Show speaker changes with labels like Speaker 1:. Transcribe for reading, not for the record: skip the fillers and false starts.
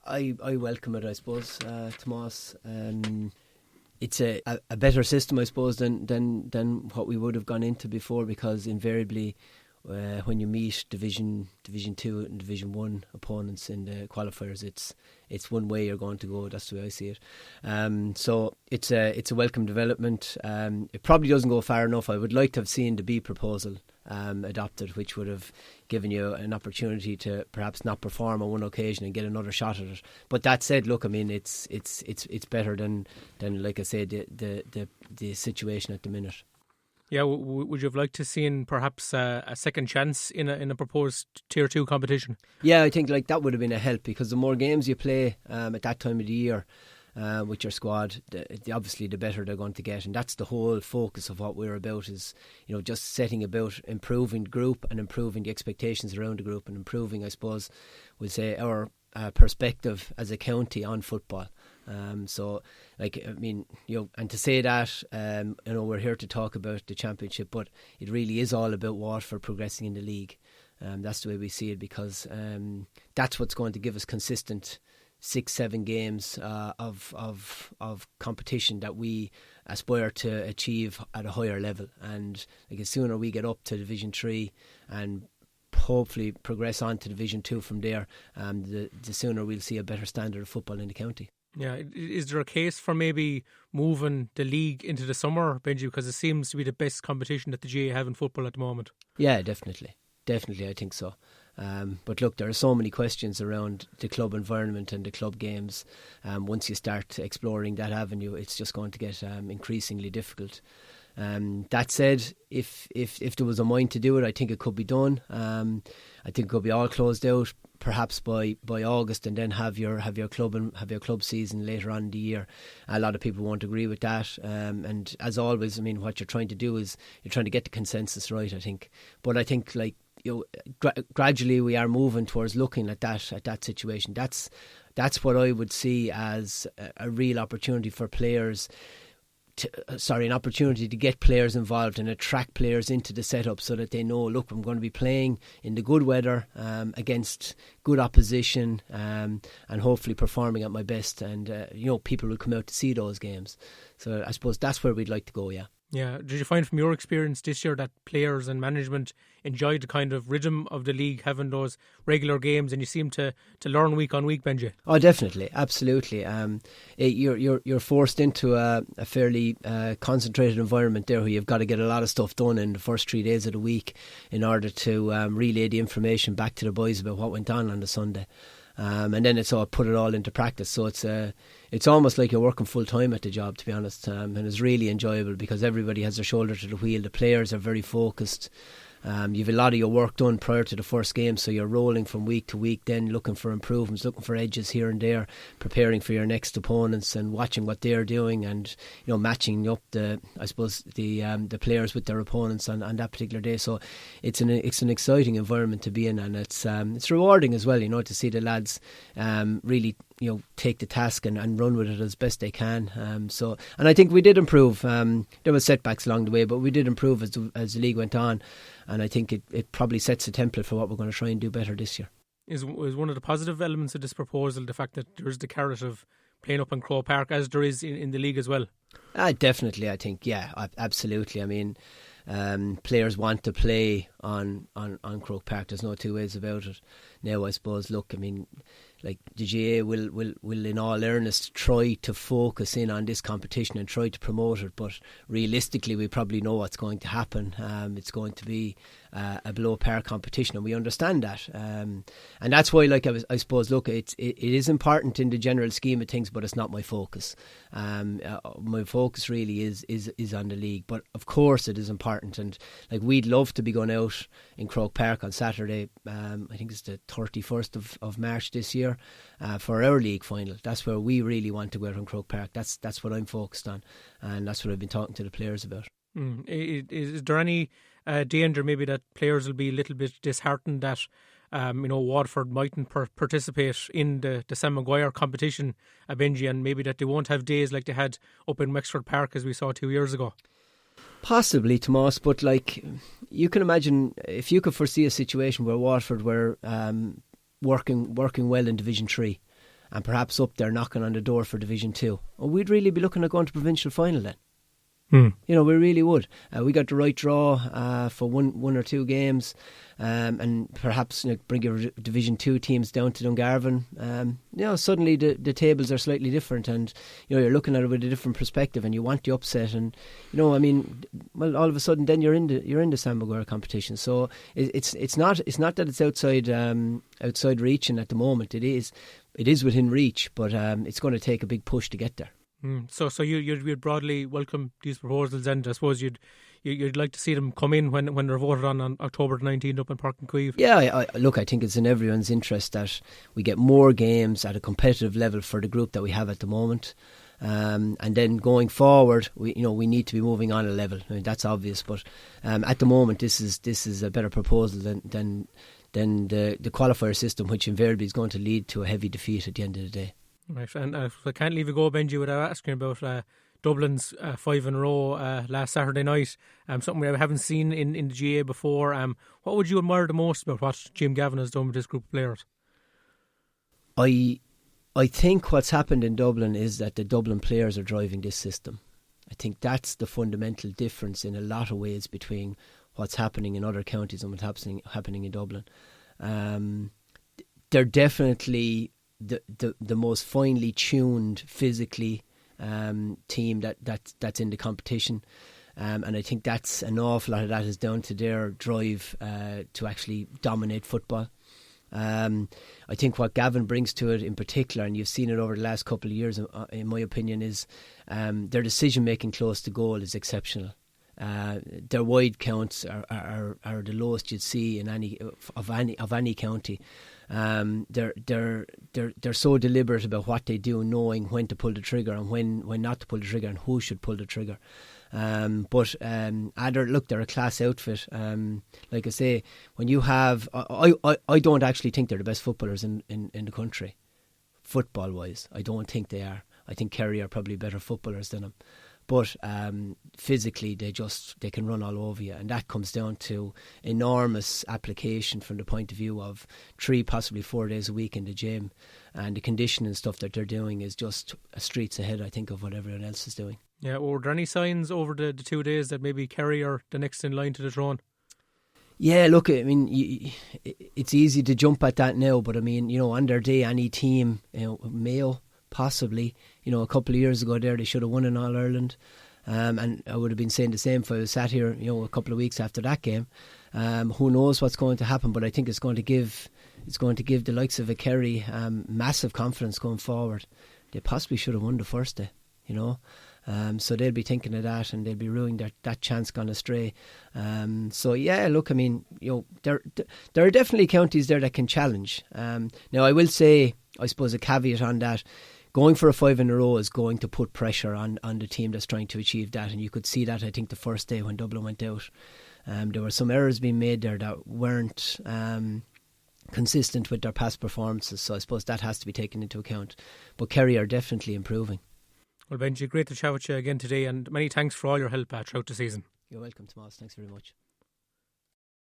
Speaker 1: I welcome it, I suppose, Tomas. It's a better system, I suppose, than what we would have gone into before, because invariably when you meet Division 2 and Division 1 opponents in the qualifiers, it's one way you're going to go. That's the way I see it. So it's a welcome development. It probably doesn't go far enough. I would like to have seen the B proposal adopted, which would have given you an opportunity to perhaps not perform on one occasion and get another shot at it. But that said, look, I mean, it's better than like I said, the situation at the minute.
Speaker 2: Yeah, would you have liked to seen perhaps a second chance in a proposed Tier 2 competition?
Speaker 1: Yeah, I think like that would have been a help, because the more games you play at that time of the year with your squad, obviously the better they're going to get, and that's the whole focus of what we're about, is just setting about improving the group and improving the expectations around the group and improving, I suppose, we'll say, our perspective as a county on football. So, like, I mean, and to say that, we're here to talk about the championship, but it really is all about Waterford progressing in the league. That's the way we see it, because that's what's going to give us consistent 6-7 games of competition that we aspire to achieve at a higher level. And like, the sooner we get up to Division 3 and hopefully progress on to Division 2 from there, the sooner we'll see a better standard of football in the county.
Speaker 2: Yeah, is there a case for maybe moving the league into the summer, Benji, because it seems to be the best competition that the GAA have in football at the moment? Yeah,
Speaker 1: definitely, I think so. But look, there are so many questions around the club environment and the club games. Once you start exploring that avenue, it's just going to get increasingly difficult. That said, if there was a mind to do it, I think it could be done. I think it could be all closed out perhaps by August, and then have your club season later on in the year. A lot of people won't agree with that, and as always, I mean, what you're trying to do is you're trying to get the consensus right, I think. But I think, like, gradually we are moving towards looking at that situation. That's what I would see as a real opportunity for players. An opportunity to get players involved and attract players into the setup, so that they know, look, I'm going to be playing in the good weather against good opposition, and hopefully performing at my best, and people will come out to see those games. So I suppose that's where we'd like to go.
Speaker 2: Yeah. Did you find from your experience this year that players and management enjoyed the kind of rhythm of the league, having those regular games, and you seem to learn week on week, Benji?
Speaker 1: Oh, definitely, absolutely. You're forced into a fairly concentrated environment there, where you've got to get a lot of stuff done in the first 3 days of the week in order to relay the information back to the boys about what went on the Sunday. And then it's all put it all into practice. So it's almost like you're working full time at the job, to be honest. And it's really enjoyable, because everybody has their shoulder to the wheel. The players are very focused. You've a lot of your work done prior to the first game, so you're rolling from week to week, then looking for improvements, looking for edges here and there, preparing for your next opponents and watching what they're doing, and matching up the players with their opponents on that particular day. So it's an exciting environment to be in, and it's rewarding as well, to see the lads really take the task and run with it as best they can. And I think we did improve. There were setbacks along the way, but we did improve as the league went on, and I think it probably sets a template for what we're going to try and do better this year.
Speaker 2: Is one of the positive elements of this proposal the fact that there's the carrot of playing up in Croke Park, as there is in the league as well?
Speaker 1: Definitely, I think, yeah, absolutely. I mean, players want to play on Croke Park. There's no two ways about it. Now, I suppose, look, I mean, like, the GAA will in all earnest try to focus in on this competition and try to promote it, but realistically we probably know what's going to happen. It's going to be a below par competition, and we understand that, and that's why, like, I suppose, look, it is important in the general scheme of things, but it's not my focus. My focus really is on the league, but of course it is important, and like, we'd love to be going out in Croke Park on Saturday. I think it's the 31st of March this year, for our league final. That's where we really want to go out in Croke Park. That's what I'm focused on, and that's what I've been talking to the players about.
Speaker 2: Is there any danger maybe that players will be a little bit disheartened that Waterford mightn't participate in the Sam Maguire competition, Benji, and maybe that they won't have days like they had up in Wexford Park as we saw 2 years ago?
Speaker 1: Possibly, Tomas, but like, you can imagine, if you could foresee a situation where Waterford were working well in Division 3, and perhaps up there knocking on the door for Division 2. Well, we'd really be looking at going to provincial final then. You know, we really would. We got the right draw for one or two games, and perhaps bring your Division 2 teams down to Dungarvan. Suddenly the tables are slightly different, and you're looking at it with a different perspective, and you want the upset, and all of a sudden then you're in the Sam Maguire competition. So it's not that it's outside reaching at the moment. It is within reach, but it's going to take a big push to get there.
Speaker 2: So you'd broadly welcome these proposals, and I suppose you'd like to see them come in when they're voted on October 19th up in Park and Cueve.
Speaker 1: Yeah, I think it's in everyone's interest that we get more games at a competitive level for the group that we have at the moment, and then going forward, we need to be moving on a level. I mean, that's obvious, but at the moment, this is a better proposal than the qualifier system, which invariably is going to lead to a heavy defeat at the end of the day.
Speaker 2: Right, and I can't leave you go, Benji, without asking about Dublin's 5 in a row last Saturday night. Something we haven't seen in the GA before. What would you admire the most about what Jim Gavin has done with this group of players?
Speaker 1: I think what's happened in Dublin is that the Dublin players are driving this system. I think that's the fundamental difference in a lot of ways between what's happening in other counties and what's happening in Dublin. They're definitely the most finely tuned physically team that's in the competition, and I think that's an awful lot of that is down to their drive to actually dominate football. I think what Gavin brings to it in particular, and you've seen it over the last couple of years in my opinion, is their decision making close to goal is exceptional. Their wide counts are the lowest you'd see in any county. They're so deliberate about what they do, knowing when to pull the trigger and when not to pull the trigger and who should pull the trigger. But they're a class outfit. Like I say, when you have, I don't actually think they're the best footballers in the country, football wise. I don't think they are. I think Kerry are probably better footballers than them. But physically, they can run all over you, and that comes down to enormous application from the point of view of 3, possibly 4 days a week in the gym, and the conditioning stuff that they're doing is just streets ahead, I think, of what everyone else is doing. Yeah,
Speaker 2: were there any signs over the 2 days that maybe Kerry are the next in line to the throne?
Speaker 1: Yeah, look, I mean, it's easy to jump at that now, but I mean, on their day, any team, Mayo, possibly, a couple of years ago there, they should have won in All-Ireland, and I would have been saying the same if I was sat here, a couple of weeks after that game. Who knows what's going to happen, but I think it's going to give the likes of a Kerry massive confidence going forward. They possibly should have won the first day, so they'll be thinking of that, and they'll be ruining that chance gone astray. So yeah, look, I mean, there are definitely counties there that can challenge. Now I will say, I suppose a caveat on that, going for a 5 in a row is going to put pressure on the team that's trying to achieve that, and you could see that, I think, the first day when Dublin went out. There were some errors being made there that weren't consistent with their past performances, so I suppose that has to be taken into account. But Kerry are definitely improving.
Speaker 2: Well, Benji, great to chat with you again today, and many thanks for all your help throughout the season.
Speaker 1: You're welcome, Tomas. Thanks very much.